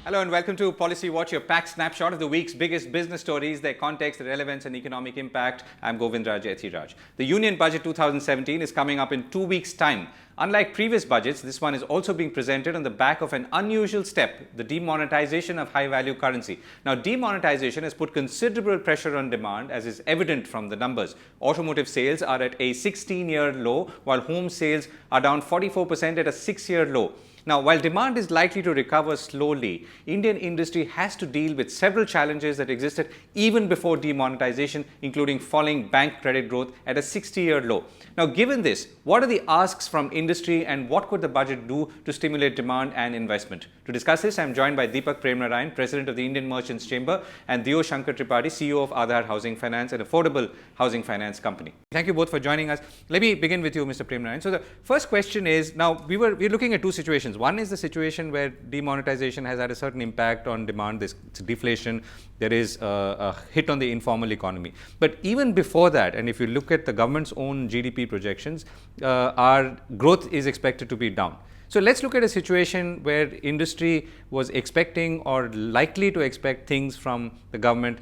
Hello and welcome to Policy Watch, your packed snapshot of the week's biggest business stories, their context, their relevance and economic impact. I'm Govindraj, Ethiraj. The Union Budget 2017 is coming up in 2 weeks' time. Unlike previous budgets, this one is also being presented on the back of an unusual step, the demonetization of high-value currency. Now, demonetization has put considerable pressure on demand, as is evident from the numbers. Automotive sales are at a 16-year low, while home sales are down 44% at a 6-year low. Now, while demand is likely to recover slowly, Indian industry has to deal with several challenges that existed even before demonetization, including falling bank credit growth at a 60-year low. Now, given this, what are the asks from industry and what could the budget do to stimulate demand and investment? To discuss this, I am joined by Deepak Premnarayan, President of the Indian Merchants Chamber, and Dio Shankar Tripathi, CEO of Aadhar Housing Finance, an affordable housing finance company. Thank you both for joining us. Let me begin with you, Mr. Premnarayan. So the first question is, now we're looking at two situations. One is the situation where demonetization has had a certain impact on demand, there's deflation, there is a hit on the informal economy. But even before that, and if you look at the government's own GDP projections, our growth is expected to be down. So let's look at a situation where industry was expecting or likely to expect things from the government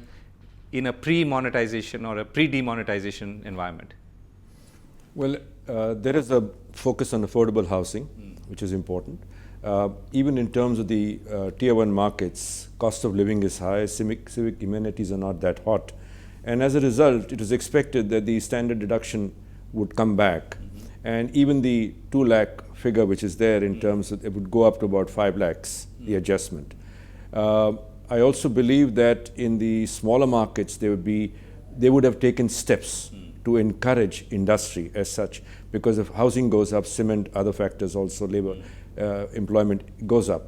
in a pre-monetization or a pre-demonetization environment. Well, there is a focus on affordable housing, which is important. Even in terms of the tier 1 markets, cost of living is high, civic amenities are not that hot. And as a result, it was expected that the standard deduction would come back. And even the 2 lakh figure which is there in terms of, it would go up to about 5 lakhs, the adjustment. I also believe that in the smaller markets, they would have taken steps to encourage industry as such, because if housing goes up, cement, other factors also, labor, employment goes up.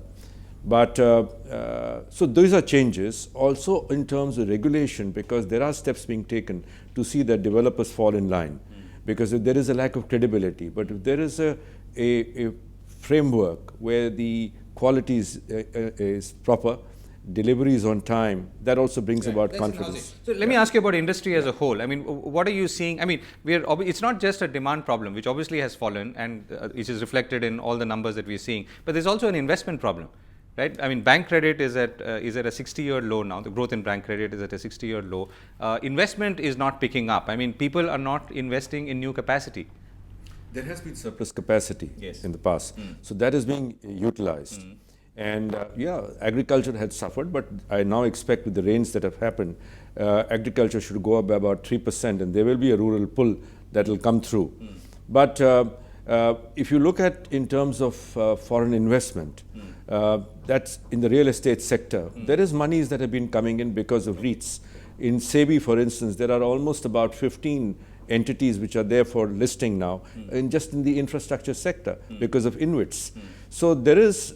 But so those are changes. Also in terms of regulation, because there are steps being taken to see that developers fall in line, because if there is a lack of credibility, but if there is a framework where the quality is proper, delivery is on time, that also brings about confidence. So let me ask you about industry as a whole. I mean, what are you seeing? I mean, it's not just a demand problem, which obviously has fallen and which is reflected in all the numbers that we're seeing, but there's also an investment problem, right? I mean, bank credit is at a 60-year low now. The growth in bank credit is at a 60-year low. Investment is not picking up. I mean, people are not investing in new capacity. There has been surplus capacity in the past. So that is being utilized. And agriculture had suffered, but I now expect with the rains that have happened, agriculture should go up by about 3%, and there will be a rural pull that will come through. But if you look at in terms of foreign investment, that's in the real estate sector, there is monies that have been coming in because of REITs. In SEBI, for instance, there are almost about 15 entities which are there for listing now, just in the infrastructure sector because of InvITs. So there is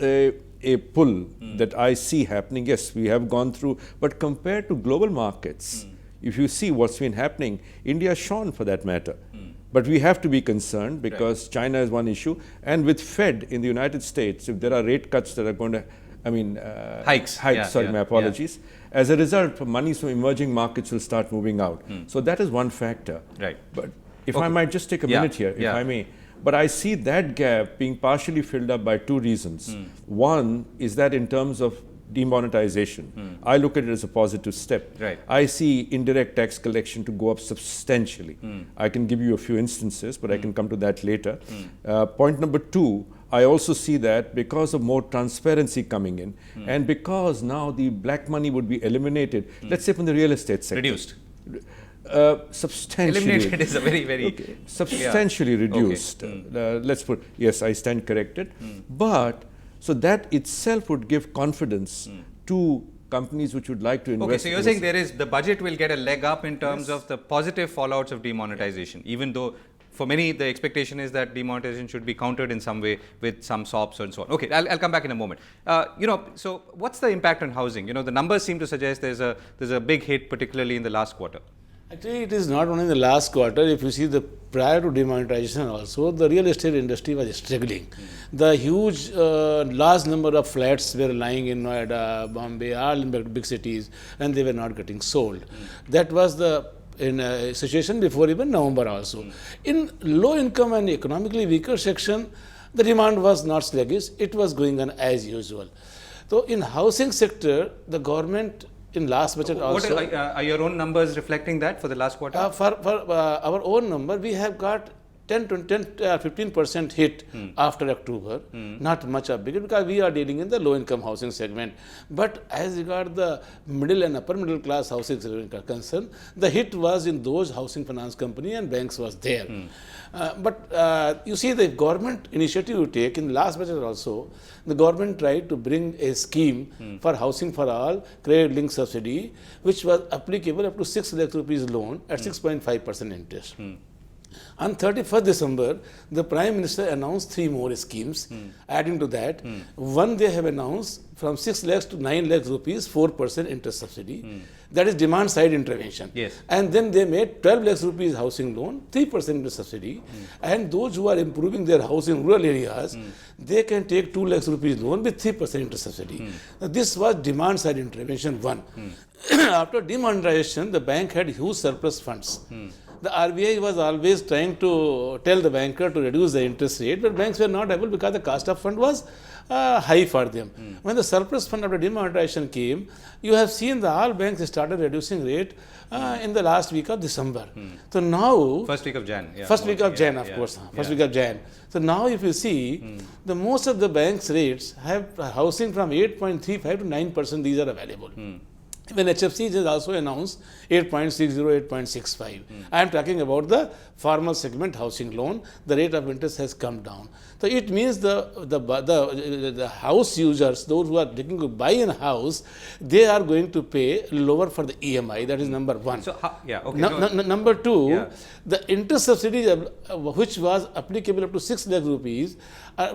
a pull that I see happening. Yes, we have gone through, but compared to global markets, if you see what's been happening, India shone for that matter. But we have to be concerned because China is one issue, and with Fed in the United States, if there are rate cuts that are going to, hikes, my apologies. As a result, monies from emerging markets will start moving out. So that is one factor. Right. But if I might just take a minute here, if I may. But I see that gap being partially filled up by 2 reasons. One is that in terms of demonetization, I look at it as a positive step. Right. I see indirect tax collection to go up substantially. I can give you a few instances, but I can come to that later. Point number 2, I also see that because of more transparency coming in, and because now the black money would be eliminated, let's say from the real estate sector. Reduced. Substantially. Eliminated is a very substantially reduced. Let's put, yes, I stand corrected. But so that itself would give confidence to companies which would like to invest. Okay, so you're saying the budget will get a leg up in terms of the positive fallouts of demonetization, even though for many the expectation is that demonetization should be countered in some way with some SOPs and so on. Okay, I'll come back in a moment. So what's the impact on housing? The numbers seem to suggest there's a big hit, particularly in the last quarter. Actually, it is not only in the last quarter. If you see the prior to demonetization also, the real estate industry was struggling. The huge, large number of flats were lying in Noida, Bombay, all in big cities, and they were not getting sold. That was the in a situation before even November also. In low income and economically weaker section, the demand was not sluggish. It was going on as usual. So in housing sector, the government in last budget also. What are your own numbers reflecting that for the last quarter? For our own number, we have got 15% hit after October. Not much of bigger because we are dealing in the low income housing segment. But as regard the middle and upper middle class housing segment are concerned, the hit was in those housing finance company and banks was there. But you see the government initiative you take in last budget also, the government tried to bring a scheme for housing for all, credit link subsidy, which was applicable up to 6 lakh rupees loan at 6.5% interest. On 31st December, the Prime Minister announced 3 more schemes. Adding to that, one they have announced from 6 lakhs to 9 lakhs rupees, 4% interest subsidy. That is demand side intervention. Yes. And then they made 12 lakhs rupees housing loan, 3% interest subsidy. And those who are improving their house in rural areas, they can take 2 lakhs rupees loan with 3% interest subsidy. Now, this was demand side intervention 1. After demonetization, the bank had huge surplus funds. The RBI was always trying to tell the banker to reduce the interest rate, but banks were not able because the cost of fund was high for them. When the surplus fund after demonetization came, you have seen the all banks started reducing rate in the last week of December. So now First week of Jan. Yeah. First week of Jan, of course. First week of Jan. So now if you see, the most of the banks rates have housing from 8.35 to 9%, these are available. When HFC has also announced 8.60, 8.65. I am talking about the formal segment housing loan. The rate of interest has come down. So it means the house users, those who are looking to buy a house, they are going to pay lower for the EMI. That is number 1. So, okay. Number 2, the interest subsidy which was applicable up to 6 lakh rupees,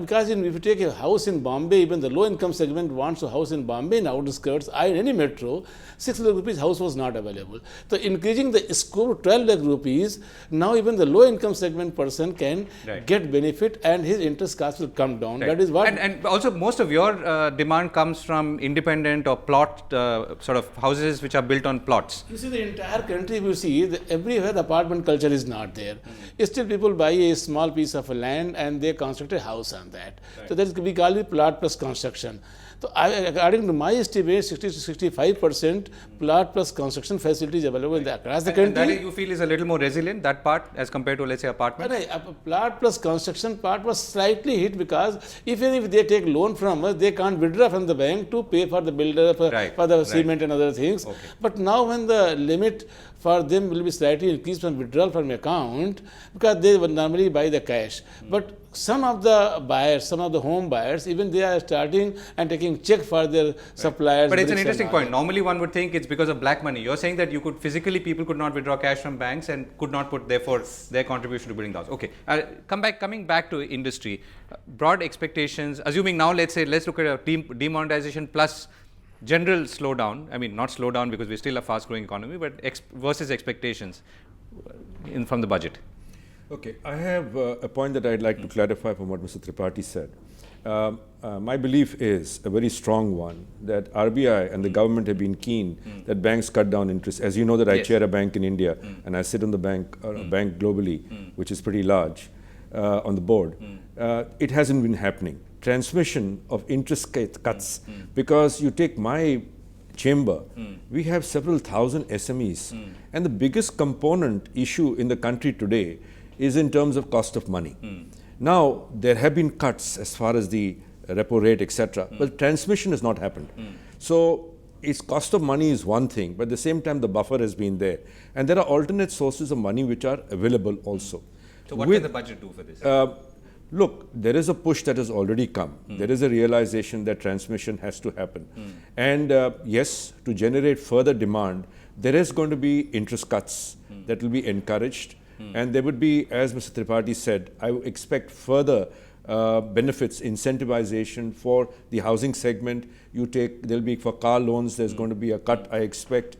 because if you take a house in Bombay, even the low income segment wants a house in Bombay in outskirts, in any metro, 6 lakh rupees house was not available. So increasing the score to 12 lakh rupees, now even the low income segment person can get benefit and his interest cost will come down. That is what. And also most of your demand comes from independent or plot sort of houses which are built on plots. You see the entire country, you see everywhere the apartment culture is not there. Still people buy a small piece of land and they construct a house on that. So that is, we call it plot plus construction. So according to my estimate, 60 to 65% plot plus construction facilities available across the country. And that you feel is a little more resilient, that part, as compared to, let's say, apartment? Plot plus construction part was slightly hit because even if they take loan from us, they can't withdraw from the bank to pay for the builder, for the cement and other things. Okay. But now when the limit for them will be slightly increased from withdrawal from account, because they will normally buy the cash. But some of the buyers, some of the home buyers, even they are starting and taking check for their suppliers. But it's an interesting point. Normally one would think it's because of black money. You're saying that you could physically, people could not withdraw cash from banks and could not put therefore their contribution to building the house. Okay, coming back to industry, broad expectations, assuming now let's look at a demonetization plus general slowdown. I mean, not slowdown because we're still a fast growing economy, but versus expectations from the budget. Okay, I have a point that I'd like to clarify from what Mr. Tripathi said. My belief is a very strong one, that RBI and the government have been keen that banks cut down interest. As you know that I chair a bank in India and I sit on the bank globally, which is pretty large, on the board. It hasn't been happening. Transmission of interest cuts, because you take my chamber, we have several thousand SMEs, and the biggest component issue in the country today is in terms of cost of money. Now, there have been cuts as far as the repo rate, etc., but transmission has not happened. So, its cost of money is one thing, but at the same time, the buffer has been there. And there are alternate sources of money which are available also. So, what can the budget do for this? Look, there is a push that has already come. There is a realization that transmission has to happen. And yes, to generate further demand, there is going to be interest cuts that will be encouraged. And there would be, as Mr. Tripathi said, I expect further benefits, incentivization for the housing segment. There'll be for car loans, there's going to be a cut, I expect,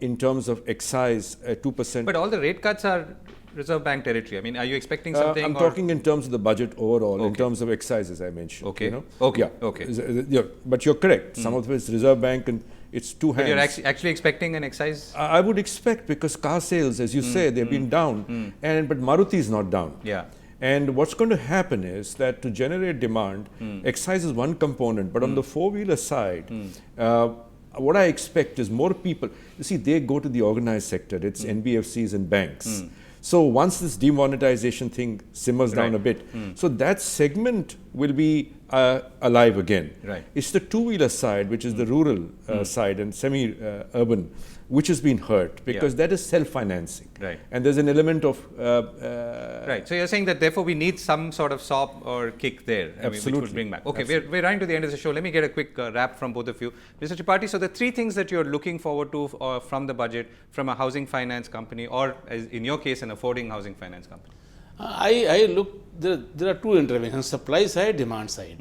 in terms of excise, 2%. But all the rate cuts are Reserve Bank territory. I mean, are you expecting something? I'm talking in terms of the budget overall, in terms of excise, as I mentioned. Okay. You know? Okay. Yeah. Okay. Yeah. But you're correct. Some of it is Reserve Bank and it's two hands. But you're actually expecting an excise? I would expect, because car sales, as you say, they've been down. But Maruti is not down. Yeah. And what's going to happen is that to generate demand, excise is one component, but on the four-wheeler side, what I expect is more people, you see, they go to the organized sector, it's NBFCs and banks. So once this demonetization thing simmers down a bit, so that segment will be alive again. Right. It's the two-wheeler side, which is the rural side and semi-urban, which has been hurt because that is self-financing. Right. And there's an element of... right. So you're saying that therefore we need some sort of sop or kick there, which would bring back. Okay, we're running to the end of the show. Let me get a quick wrap from both of you. Mr. Tripathi, so the three things that you're looking forward to from the budget, from a housing finance company or, as in your case, an affording housing finance company. I look, there are two interventions, supply side, demand side.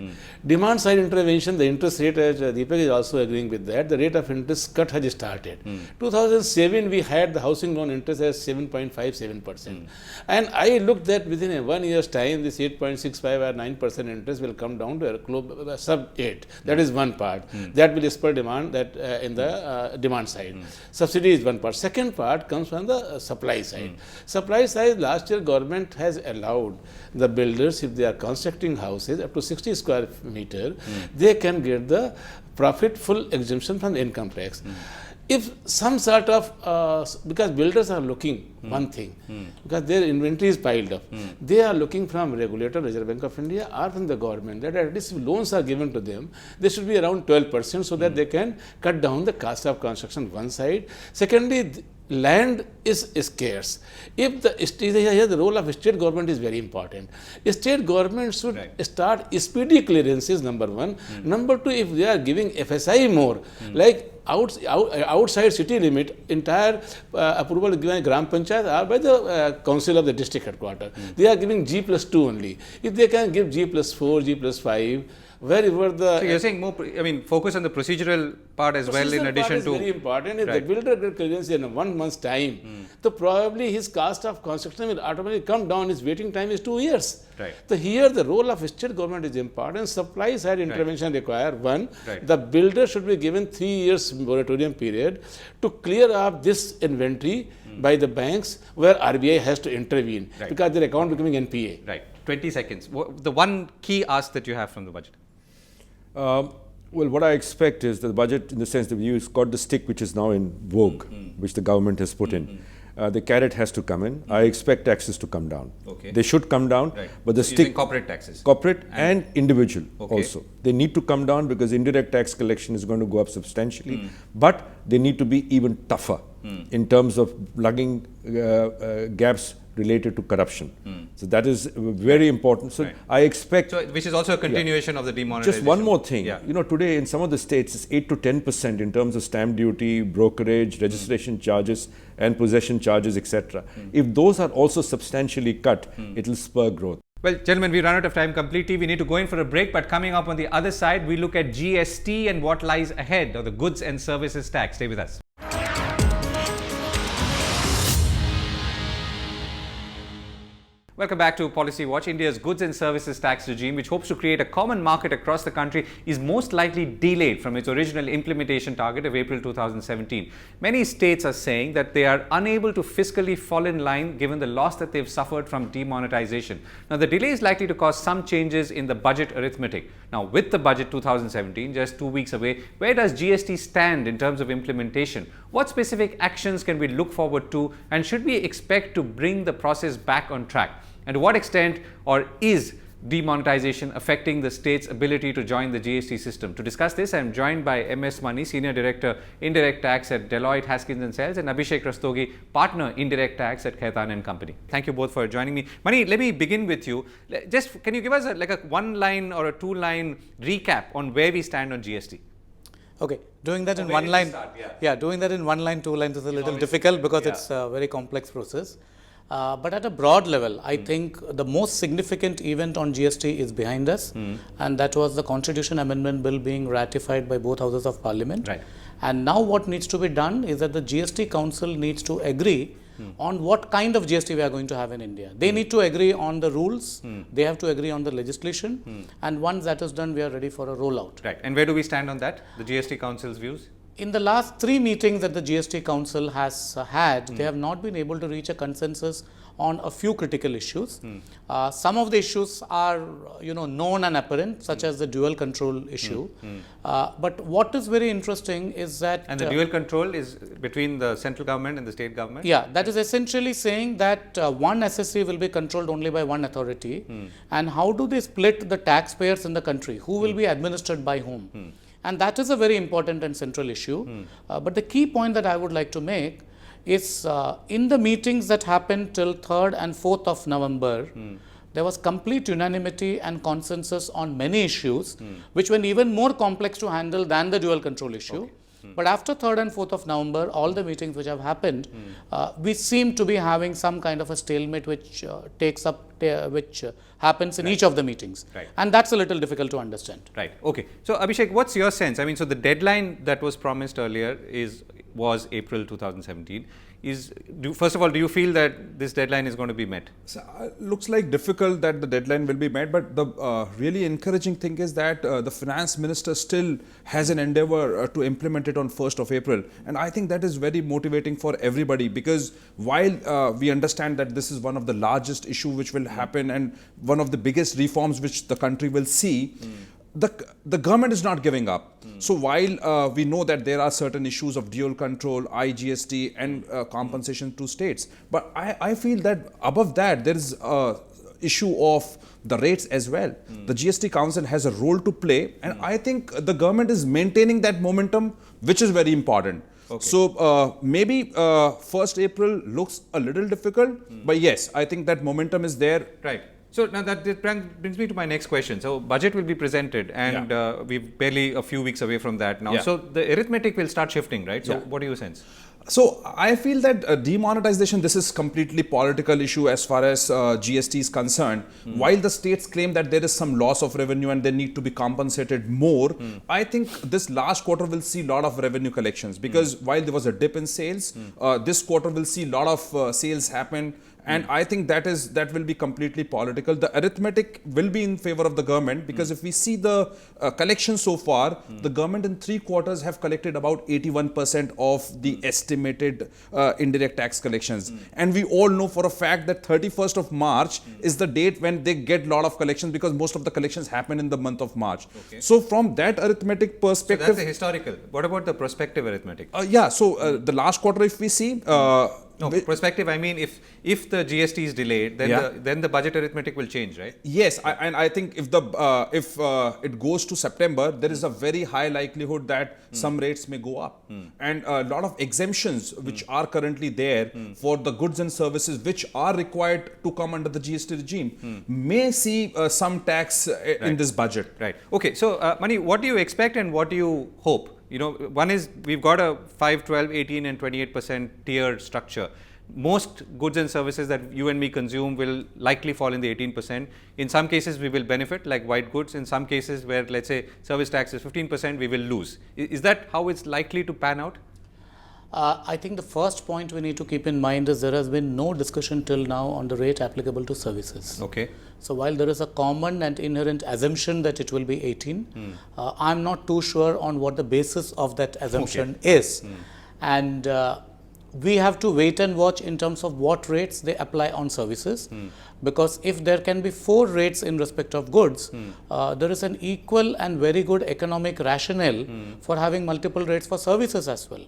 Demand side intervention, the interest rate, as Deepak is also agreeing with that, the rate of interest cut has started. 2007, we had the housing loan interest as 7.57%. And I looked that within a 1 year's time, this 8.65 or 9% interest will come down to a sub 8. That is one part. That will spur demand that in the demand side. Subsidy is one part. Second part comes from the supply side. Supply side, last year government has allowed the builders, if they are constructing houses up to 60 square meter, they can get the profit full exemption from the income tax. If some sort of, because builders are looking one thing, because their inventory is piled up, they are looking from regulator, Reserve Bank of India, or from the government, that at least if loans are given to them, they should be around 12% so that they can cut down the cost of construction, one side. Secondly, land is scarce. If the role of state government is very important. State government should start speedy clearances, number one. Number two, if they are giving FSI more, like outside city limit, entire approval given Gram Panchayat or by the council of the district headquarters. They are giving G+2 only. If they can give G+4, G+5, wherever the... So you're saying more, focus on the procedural part as well in addition to... very important. If the builder gets clearance in 1 month's time, so probably his cost of construction will automatically come down. His waiting time is 2 years. Right. So here the role of state government is important. Supply side intervention required. One, the builder should be given 3 years moratorium period to clear up this inventory by the banks where RBI has to intervene because their account becoming NPA. Right. 20 seconds. The one key ask that you have from the budget. Well, what I expect is that the budget, in the sense that you've got the stick which is now in vogue, which the government has put in. The carrot has to come in. I expect taxes to come down. Okay. They should come down, but the stick... corporate taxes. Corporate and individual also. They need to come down because indirect tax collection is going to go up substantially, but they need to be even tougher in terms of plugging gaps related to corruption. So that is very important. So I expect... So, which is also a continuation of the demonetization. Just one more thing. You know, today in some of the states, it's 8 to 10% in terms of stamp duty, brokerage, registration charges, and possession charges, etc. If those are also substantially cut, it will spur growth. Well, gentlemen, we run out of time completely. We need to go in for a break, but coming up on the other side, we look at GST and what lies ahead, or the goods and services tax. Stay with us. Welcome back to Policy Watch. India's goods and services tax regime, which hopes to create a common market across the country, is most likely delayed from its original implementation target of April 2017. Many states are saying that they are unable to fiscally fall in line given the loss that they've suffered from demonetization. Now, the delay is likely to cause some changes in the budget arithmetic. Now, with the budget 2017 just 2 weeks away, where does GST stand in terms of implementation? What specific actions can we look forward to, and should we expect to bring the process back on track? And to what extent or is demonetization affecting the state's ability to join the GST system? To discuss this, I am joined by MS Mani, Senior Director, Indirect Tax at Deloitte Haskins & Sells, and Abhishek Rastogi, Partner, Indirect Tax at Khaitan and Company. Thank you both for joining me. Mani, let me begin with you. Just can you give us a one-line or a two-line recap on where we stand on GST? Okay, doing that in one line, doing that in 1 line, 2 lines is a little difficult because it's a very complex process. But at a broad level, I think the most significant event on GST is behind us, and that was the Constitution Amendment Bill being ratified by both houses of Parliament. Right. And now what needs to be done is that the GST Council needs to agree on what kind of GST we are going to have in India. They need to agree on the rules, they have to agree on the legislation, and once that is done, we are ready for a rollout. Right. And where do we stand on that, the GST Council's views? In the last 3 meetings that the GST Council has had, they have not been able to reach a consensus on a few critical issues. Some of the issues are, known and apparent, such as the dual control issue. But what is very interesting is that... And the dual control is between the central government and the state government? Yeah, that is essentially saying that one SSC will be controlled only by one authority. And how do they split the taxpayers in the country? Who will be administered by whom? And that is a very important and central issue. But the key point that I would like to make is in the meetings that happened till 3rd and 4th of November, there was complete unanimity and consensus on many issues, which were even more complex to handle than the dual control issue. But after 3rd and 4th of November, all the meetings which have happened, we seem to be having some kind of a stalemate which happens in each of the meetings. And that's a little difficult to understand. Right. Okay. So, Abhishek, what's your sense? I mean, so the deadline that was promised earlier was April 2017. First of all, do you feel that this deadline is going to be met? So, looks like difficult that the deadline will be met, but the really encouraging thing is that the finance minister still has an endeavor to implement it on 1st of April. And I think that is very motivating for everybody, because while we understand that this is one of the largest issue which will happen and one of the biggest reforms which the country will see, the government is not giving up. So while we know that there are certain issues of dual control, IGST and compensation to states, but I feel that above that there is a issue of the rates as well. The GST Council has a role to play, and I think the government is maintaining that momentum, which is very important. Okay. So maybe 1st April looks a little difficult, but yes, I think that momentum is there. Right. So now that brings me to my next question. So budget will be presented, and we're barely a few weeks away from that now. So the arithmetic will start shifting, right? So what do you sense? So I feel that demonetization, this is completely political issue as far as GST is concerned. While the states claim that there is some loss of revenue and they need to be compensated more, I think this last quarter will see a lot of revenue collections, because while there was a dip in sales, this quarter will see a lot of sales happen. And I think that will be completely political. The arithmetic will be in favor of the government, because if we see the collection so far, the government in 3 quarters have collected about 81% of the estimated indirect tax collections. And we all know for a fact that 31st of March is the date when they get a lot of collections, because most of the collections happen in the month of March. Okay. So from that arithmetic perspective... So that's the historical. What about the prospective arithmetic? The last quarter, if we see... No, prospective, I mean, if the GST is delayed, then the budget arithmetic will change, right? Yes, and I think if it goes to September, there is a very high likelihood that some rates may go up. And a lot of exemptions which are currently there for the goods and services which are required to come under the GST regime may see some tax in this budget. Right. Okay, so Mani, what do you expect and what do you hope? You know, one is we've got a 5, 12, 18 and 28% tiered structure. Most goods and services that you and me consume will likely fall in the 18%. In some cases, we will benefit, like white goods. In some cases where, let's say, service tax is 15%, we will lose. Is that how it's likely to pan out? I think the first point we need to keep in mind is there has been no discussion till now on the rate applicable to services. Okay. So while there is a common and inherent assumption that it will be 18, I'm not too sure on what the basis of that assumption is. And we have to wait and watch in terms of what rates they apply on services, because if there can be 4 rates in respect of goods, there is an equal and very good economic rationale for having multiple rates for services as well.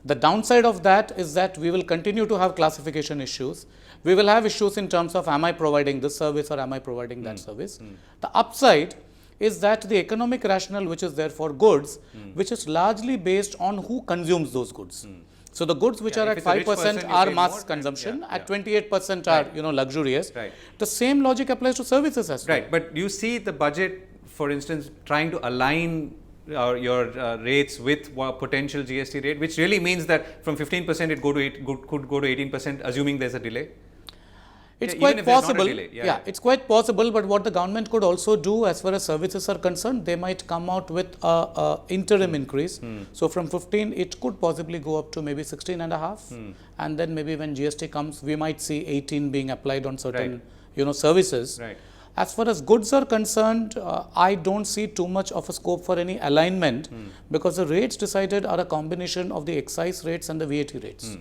The downside of that is that we will continue to have classification issues. We will have issues in terms of, am I providing this service or am I providing that service? The upside is that the economic rationale which is there for goods, which is largely based on who consumes those goods. So the goods which are at 5% are mass consumption, at 28% are luxurious. Right. The same logic applies to services as well. Right, but you see the budget, for instance, trying to align your rates with potential GST rate, which really means that from 15% it could go to 18%, assuming there's a delay. It's quite possible. It's quite possible. But what the government could also do, as far as services are concerned, they might come out with a interim increase. So from 15, it could possibly go up to maybe 16.5, and then maybe when GST comes, we might see 18 being applied on certain services. Right. As far as goods are concerned, I don't see too much of a scope for any alignment, because the rates decided are a combination of the excise rates and the VAT rates.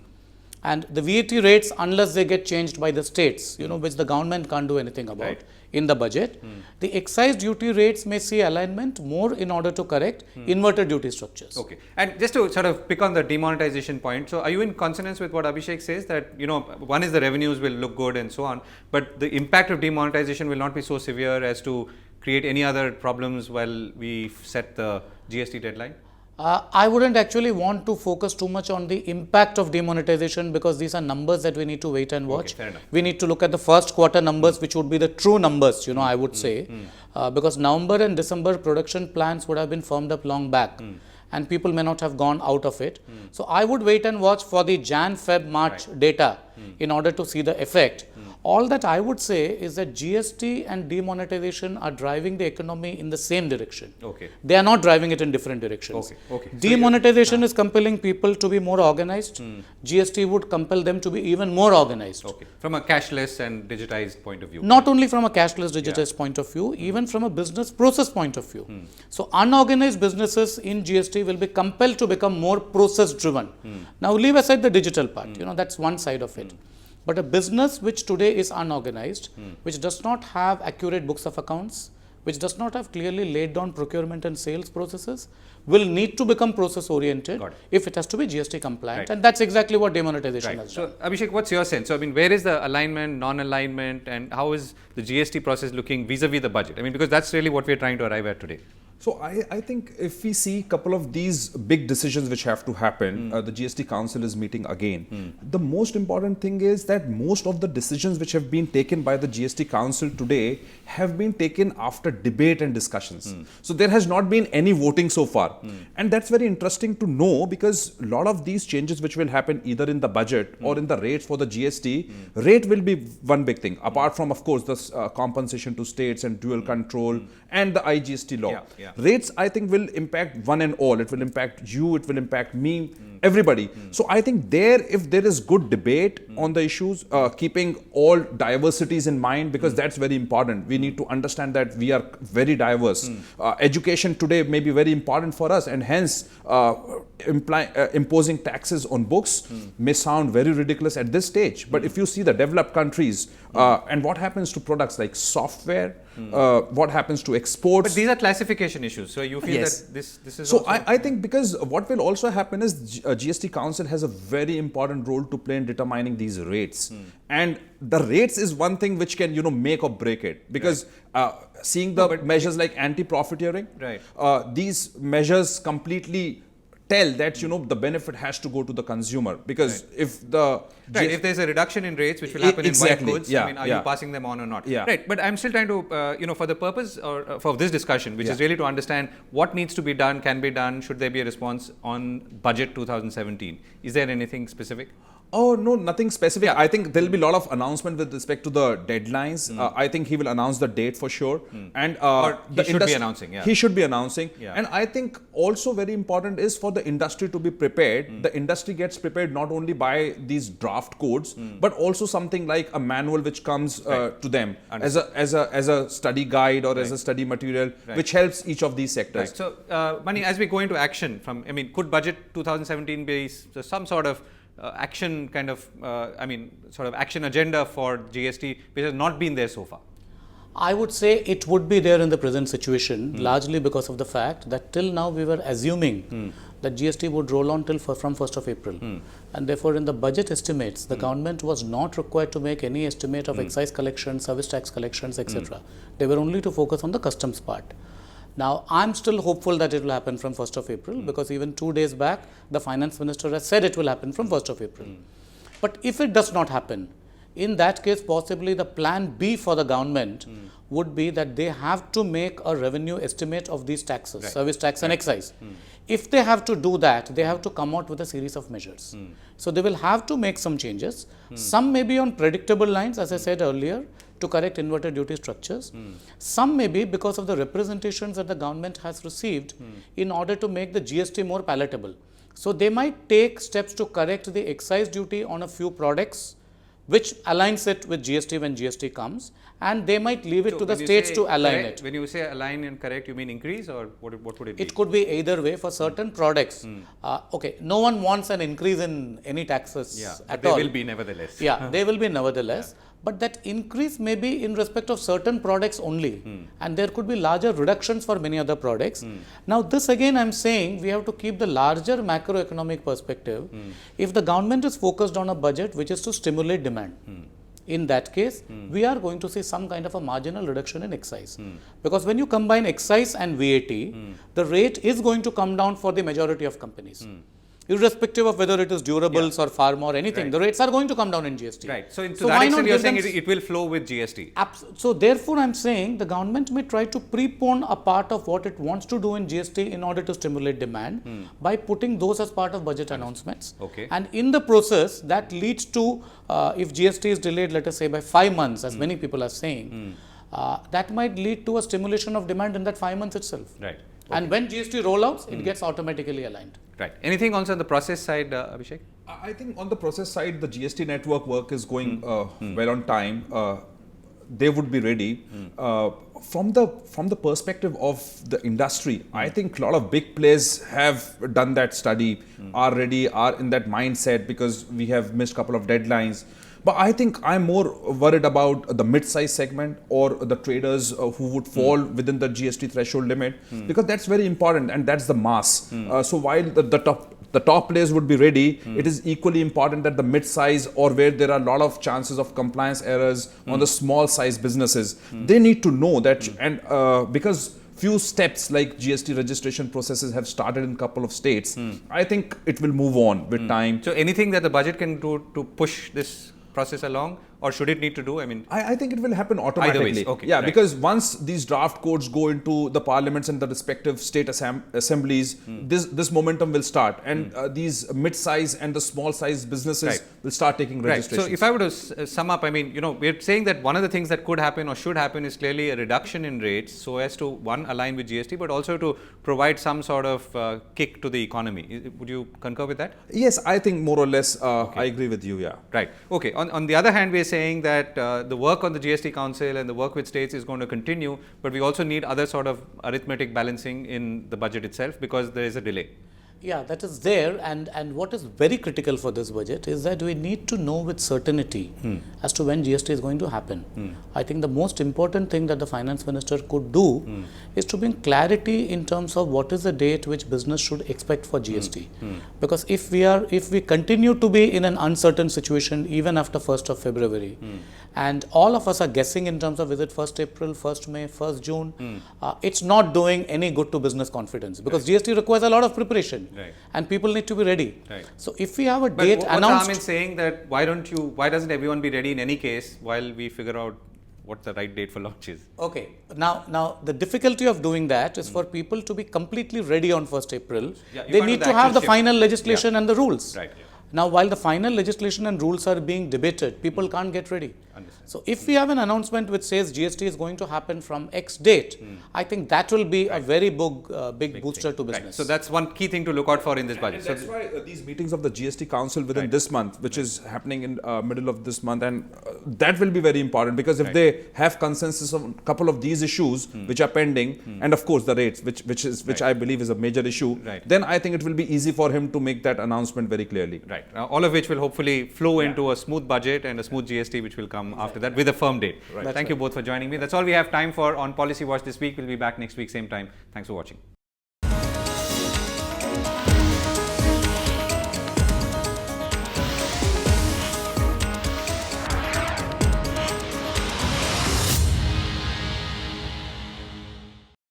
And the VAT rates, unless they get changed by the states, which the government can't do anything about Right. in the budget, the excise duty rates may see alignment more in order to correct inverted duty structures. Okay. And just to sort of pick on the demonetization point, so are you in consonance with what Abhishek says that, one is the revenues will look good and so on, but the impact of demonetization will not be so severe as to create any other problems while we set the GST deadline? I wouldn't actually want to focus too much on the impact of demonetization, because these are numbers that we need to wait and watch. fair enough. We need to look at the first quarter numbers, which would be the true numbers, I would say, because November and December production plans would have been firmed up long back. And people may not have gone out of it. So I would wait and watch for the Jan, Feb, March data in order to see the effect. All that I would say is that GST and demonetization are driving the economy in the same direction. Okay. They are not driving it in different directions. Okay. Demonetization is compelling people to be more organized. GST would compel them to be even more organized. Okay. From a cashless and digitized point of view. Not only from a cashless digitized point of view, even from a business process point of view. So unorganized businesses in GST will be compelled to become more process driven. Now leave aside the digital part, that's one side of it. But a business which today is unorganized, which does not have accurate books of accounts, which does not have clearly laid down procurement and sales processes, will need to become process oriented if it has to be GST compliant. Right. And that's exactly what demonetization has done. So, Abhishek, what's your sense? So, where is the alignment, non-alignment, and how is the GST process looking vis-a-vis the budget? Because that's really what we're trying to arrive at today. So I think if we see a couple of these big decisions which have to happen, the GST Council is meeting again. The most important thing is that most of the decisions which have been taken by the GST Council today have been taken after debate and discussions. So there has not been any voting so far. And that's very interesting to know, because a lot of these changes which will happen either in the budget or in the rates for the GST, rate will be one big thing, apart from, of course, the compensation to states and dual control and the IGST law. Yeah. Rates, I think, will impact one and all. It will impact you, it will impact me, everybody. So I think if there is good debate on the issues, keeping all diversities in mind, because that's very important. We need to understand that we are very diverse. Education today may be very important for us, and hence imposing taxes on books may sound very ridiculous at this stage. But if you see the developed countries and what happens to products like software, what happens to exports. But these are classification issues. So you feel Yes. that this is So also I think, because what will also happen is GST Council has a very important role to play in determining these rates. And the rates is one thing which can, make or break it. Because seeing the measures like anti-profiteering, these measures completely tell that, the benefit has to go to the consumer. Because if the... if there's a reduction in rates, which will happen Exactly. in white goods, are you passing them on or not? Right, but I'm still trying to, for the purpose or for this discussion, which is really to understand what needs to be done, can be done, should there be a response on budget 2017. Is there anything specific? Oh, no, nothing specific. I think there will be a lot of announcement with respect to the deadlines. I think he will announce the date for sure. And he should be announcing. He should be announcing. And I think also very important is for the industry to be prepared. The industry gets prepared not only by these draft codes, but also something like a manual which comes to them as a study guide or as a study material, which helps each of these sectors. So, Mani, as we go into action, could budget 2017 be some sort of action kind of, sort of action agenda for GST, which has not been there so far? I would say it would be there in the present situation, largely because of the fact that till now we were assuming that GST would roll on from 1st of April. And therefore, in the budget estimates, the government was not required to make any estimate of excise collection, service tax collections, etc. They were only to focus on the customs part. Now, I'm still hopeful that it will happen from 1st of April, because even 2 days back, the finance minister has said it will happen from 1st of April. But if it does not happen, in that case, possibly the plan B for the government would be that they have to make a revenue estimate of these taxes, service tax and excise. If they have to do that, they have to come out with a series of measures. So they will have to make some changes. Some may be on predictable lines, as I said earlier, to correct inverted duty structures. Some may be because of the representations that the government has received in order to make the GST more palatable. So they might take steps to correct the excise duty on a few products, which aligns it with GST when GST comes, and they might leave it to the when you states say to align correct, it. When you say align and correct, you mean increase, or what would it be? It could be either way for certain products. Okay, no one wants an increase in any taxes at they all. will be nevertheless. Yeah, they will be nevertheless. But that increase may be in respect of certain products only, and there could be larger reductions for many other products. Now, this again I am saying we have to keep the larger macroeconomic perspective. If the government is focused on a budget which is to stimulate demand, in that case, we are going to see some kind of a marginal reduction in excise. Because when you combine excise and VAT, the rate is going to come down for the majority of companies. Irrespective of whether it is durables or pharma or anything, the rates are going to come down in GST. Right. So, to So that why extent, not you are give saying them it will flow with GST. So therefore, I am saying the government may try to prepone a part of what it wants to do in GST in order to stimulate demand by putting those as part of budget announcements. Okay. And in the process, that leads to, if GST is delayed, let us say by 5 months, as many people are saying, that might lead to a stimulation of demand in that 5 months itself. Right. And when GST rollouts, it gets automatically aligned. Right. Anything also on the process side, Abhishek? I think on the process side, the GST network work is going well on time. They would be ready. From the perspective of the industry, I think a lot of big players have done that study, are ready, are in that mindset, because we have missed a couple of deadlines. But I think I'm more worried about the mid-size segment or the traders who would fall within the GST threshold limit, because that's very important, and that's the mass. So while the top players would be ready, it is equally important that the mid-size, or where there are a lot of chances of compliance errors on the small size businesses, they need to know that, and because few steps like GST registration processes have started in a couple of states, I think it will move on with time. So, anything that the budget can do to push this process along, or should it need to do? I mean, I think it will happen automatically. Okay, yeah, right. because once these draft codes go into the parliaments and the respective state assemblies, this momentum will start, and these mid-size and the small-size businesses will start taking right. registrations. So, if I were to sum up, I mean, we're saying that one of the things that could happen or should happen is clearly a reduction in rates, so as to, one, align with GST, but also to provide some sort of kick to the economy. Would you concur with that? Yes, I think more or less I agree with you, yeah. Right. Okay. On the other hand, we are saying that the work on the GST Council and the work with states is going to continue, but we also need other sort of arithmetic balancing in the budget itself, because there is a delay. Yeah, that is there, and what is very critical for this budget is that we need to know with certainty as to when GST is going to happen. I think the most important thing that the finance minister could do is to bring clarity in terms of what is the date which business should expect for GST. Because if we continue to be in an uncertain situation even after 1st of February, and all of us are guessing in terms of is it 1st April, 1st May, 1st June, it's not doing any good to business confidence, because GST requires a lot of preparation. Right. And people need to be ready. Right. So if we have a But date what's the announced, harm in saying that why doesn't everyone be ready in any case while we figure out what the right date for launch is? okay. Now the difficulty of doing that is for people to be completely ready on 1st April. Yeah, you they can't do need the to have actual the shift. final legislation and the rules. Right. Now, while the final legislation and rules are being debated, people can't get ready. Understand. So, if we have an announcement which says GST is going to happen from X date, I think that will be a very big booster to business. Right. So that's one key thing to look out for in this budget. And that's why these meetings of the GST Council within this month, which is happening in middle of this month, and that will be very important, because if they have consensus on a couple of these issues which are pending, and of course the rates, which I believe is a major issue, then I think it will be easy for him to make that announcement very clearly. Right. All of which will hopefully flow into a smooth budget and a smooth GST, which will come after that with a firm date. Thank you both for joining me. That's all we have time for on Policy Watch this week. We'll be back next week, same time. Thanks for watching.